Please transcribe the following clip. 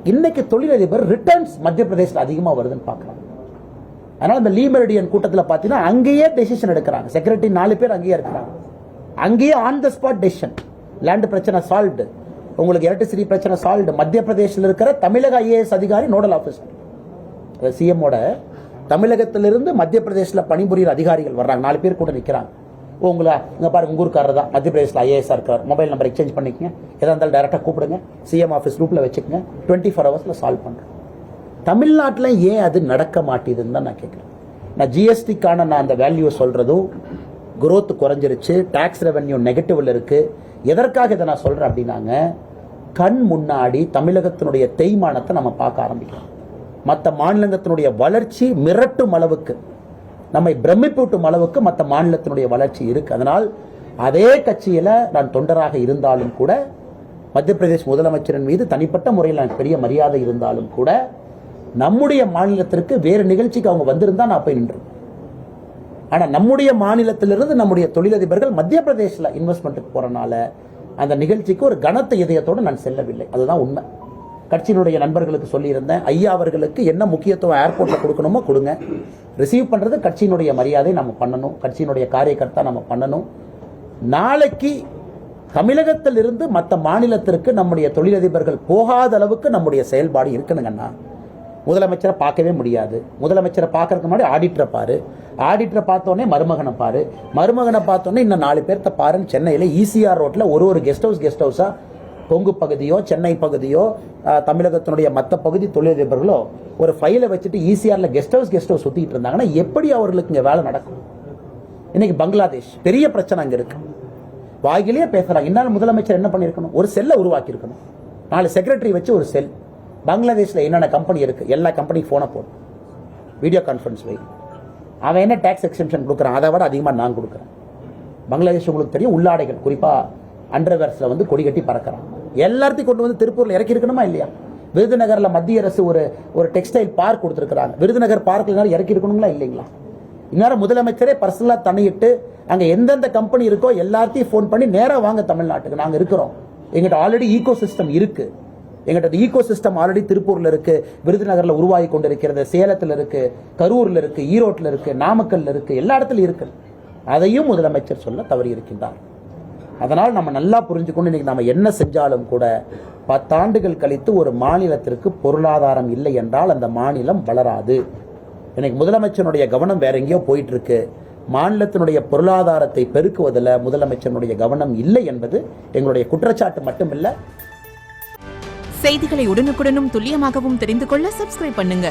இன்னைக்கு தொழிலதிபர் ரிட்டர்ன்ஸ் மத்திய பிரதேசத்தில் அதிகமாக வருதுன்னு பார்க்குறாங்க. அதனால் இந்த லீமெரிடியன் கூட்டத்தில் பார்த்தீங்கன்னா அங்கேயே டெசிஷன் எடுக்கிறாங்க. செக்ரட்டரி 4 பேர் அங்கேயே இருக்கிறாங்க. அங்கேயே on the spot decision. Land பிரச்சனை சால்வ்டு, உங்களுக்கு எலக்ட்ரிசிட்டி பிரச்சனை சால்வ்டு. மத்திய பிரதேசத்தில் இருக்கிற தமிழக ஐஏஎஸ் அதிகாரி நோடல் ஆஃபீஸர், சிஎம்மோட தமிழகத்திலிருந்து மத்திய பிரதேசத்தில் பணிபுரிகிற அதிகாரிகள் வர்றாங்க. 4 பேர் கூட நிற்கிறாங்க. உங்களை இங்கே பாருங்க, உங்க ஊருக்காரர் தான் மத்திய பிரதேசத்தில் ஐஏஎஸ் இருக்கார், மொபைல் நம்பர் எக்ஸ்சேஞ்ச் பண்ணிக்கங்க, எதாக இருந்தாலும் டைரெக்டாக கூப்பிடுங்க, சிஎம் ஆஃபீஸ் ரூப்பில் வச்சுக்கோங்க, 24 ஹவர்ஸில் சால்வ் பண்ணுறோம். தமிழ்நாட்டில் ஏன் அது நடக்க மாட்டேதுன்னு தான் நான் கேட்குறேன். நான் ஜிஎஸ்டிக்கான நான் அந்த வேல்யூவை சொல்கிறதும், குரோத் குறைஞ்சிருச்சு, டேக்ஸ் ரெவென்யூ நெகட்டிவில் இருக்குது. எதற்காக இதை நான் சொல்கிறேன் அப்படின்னாங்க, கண் முன்னாடி தமிழகத்தினுடைய தேய்மானத்தை நம்ம பார்க்க ஆரம்பிக்கிறோம். மற்ற மாநிலத்தினுடைய வளர்ச்சி மிரட்டும் அளவுக்கு, நம்மை பிரமிப்பூட்டும் அளவுக்கு மற்ற மாநிலத்தினுடைய வளர்ச்சி இருக்கு. அதனால் அதே கட்சியில் நான் தொண்டராக இருந்தாலும் கூட, மத்திய பிரதேச முதலமைச்சரின் மீது தனிப்பட்ட முறையில் எனக்கு பெரிய மரியாதை இருந்தாலும் கூட, நம்முடைய மாநிலத்திற்கு வேறு நிகழ்ச்சிக்கு அவங்க வந்திருந்தா நான் போய் நின்று. ஆனால் நம்முடைய மாநிலத்திலிருந்து நம்முடைய தொழிலதிபர்கள் மத்திய பிரதேசில் இன்வெஸ்ட்மெண்ட்டுக்கு போறனால அந்த நிகழ்ச்சிக்கு ஒரு கனத்த இதயத்தோடு நான் செல்லவில்லை. அதுதான் உண்மை. கட்சியினுடைய நண்பர்களுக்கு சொல்லியிருந்தேன், ஐயா அவர்களுக்கு என்ன முக்கியத்துவம் ஏர்போர்ட்டில் கொடுக்கணுமோ கொடுங்க, ரிசீவ் பண்ணுறது கட்சியினுடைய மரியாதை நம்ம பண்ணணும், கட்சியினுடைய காரியகர்த்தா நம்ம பண்ணணும். நாளைக்கு தமிழகத்தில் இருந்து மற்ற மாநிலத்திற்கு நம்முடைய தொழிலதிபர்கள் போகாத அளவுக்கு நம்முடைய செயல்பாடு இருக்கணுங்கன்னா, முதலமைச்சரை பார்க்கவே முடியாது. முதலமைச்சரை பார்க்கறதுக்கு முன்னாடி ஆடிட்டரை பாரு, ஆடிட்டரை பார்த்தோன்னே மருமகனை பாரு, மருமகனை பார்த்தோன்னே இன்னும் 4 பேர்த்த பாருன்னு சென்னையில் ஈசிஆர் ரோட்டில் ஒரு கெஸ்ட் ஹவுஸாக கொங்கு பகுதியோ சென்னை பகுதியோ தமிழகத்தினுடைய மற்ற பகுதி தொழிலதிபர்களோ ஒரு ஃபைலை வச்சுட்டு ஈசிஆரில் கெஸ்ட் ஹவுஸ் சுற்றிட்டு இருந்தாங்கன்னா எப்படி அவர்களுக்கு இங்கே வேலை நடக்கும்? இன்னைக்கு பங்களாதேஷ் பெரிய பிரச்சனை அங்கே இருக்கு, வாயிலே பேசுறாங்க. இன்னும் முதலமைச்சர் என்ன பண்ணியிருக்கணும்? ஒரு செல்லை உருவாக்கி இருக்கணும். 4 செக்ரட்டரி வச்சு ஒரு செல். பங்களாதேஷில் என்னென்ன கம்பெனி இருக்கு, எல்லா கம்பெனிக்கு ஃபோனை போடும், வீடியோ கான்ஃபரன்ஸ் வை. அவன் என்ன டேக்ஸ் எக்ஸெம்ஷன் கொடுக்குறான், அதை விட அதிகமாக நான் கொடுக்குறேன். பங்களாதேஷ் உங்களுக்கு தெரியும், உள்ளாடைகள் குறிப்பாக அண்டர்வேர்ஸில் வந்து கொடி கட்டி பறக்கிறான். எல்லாத்தையும் கொண்டு வந்து திருப்பூரில் இறக்கி இருக்கணுமா இல்லையா? விருதுநகரில் மத்திய அரசு ஒரு டெக்ஸ்டைல் பார்க் கொடுத்துருக்காங்க. விருதுநகர் பார்க்கில் இறக்கி இருக்கணுங்களா இல்லைங்களா? இந்நேரம் முதலமைச்சரே பர்சனலாக தண்ணிட்டு அங்கே எந்தெந்த கம்பெனி இருக்கோ எல்லாத்தையும் ஃபோன் பண்ணி நேராக வாங்க தமிழ்நாட்டுக்கு, நாங்கள் இருக்கிறோம், எங்கிட்ட ஆல்ரெடி ஈகோ சிஸ்டம் இருக்கு, எங்கிட்ட ஈகோ சிஸ்டம் ஆல்ரெடி திருப்பூரில் இருக்கு, விருதுநகரில் உருவாகி கொண்டு இருக்கிறது, சேலத்தில் இருக்கு, கரூரில் இருக்கு, ஈரோட்டில் இருக்கு, நாமக்கல்ல இருக்கு, எல்லா இடத்துலையும் இருக்கு. அதையும் முதலமைச்சர் சொல்ல தவறி இருக்கின்றார். அதனால் நம்ம நல்லா புரிஞ்சுக்கொண்டு இன்னைக்கு நம்ம என்ன செஞ்சாலும் கூட 10 ஆண்டுகள் கழித்து ஒரு மாநிலத்திற்கு பொருளாதாரம் இல்லை என்றால் அந்த மாநிலம் வளராது. இன்னைக்கு முதலமைச்சருடைய கவனம் வேற எங்கேயோ போயிட்டு இருக்கு. மாநிலத்தினுடைய பொருளாதாரத்தை பெருக்குவதில் முதலமைச்சருடைய கவனம் இல்லை என்பது எங்களுடைய குற்றச்சாட்டு மட்டுமில்ல. செய்திகளை உடனுக்குடனும் துல்லியமாகவும் தெரிந்து கொள்ள சப்ஸ்கிரைப் பண்ணுங்க.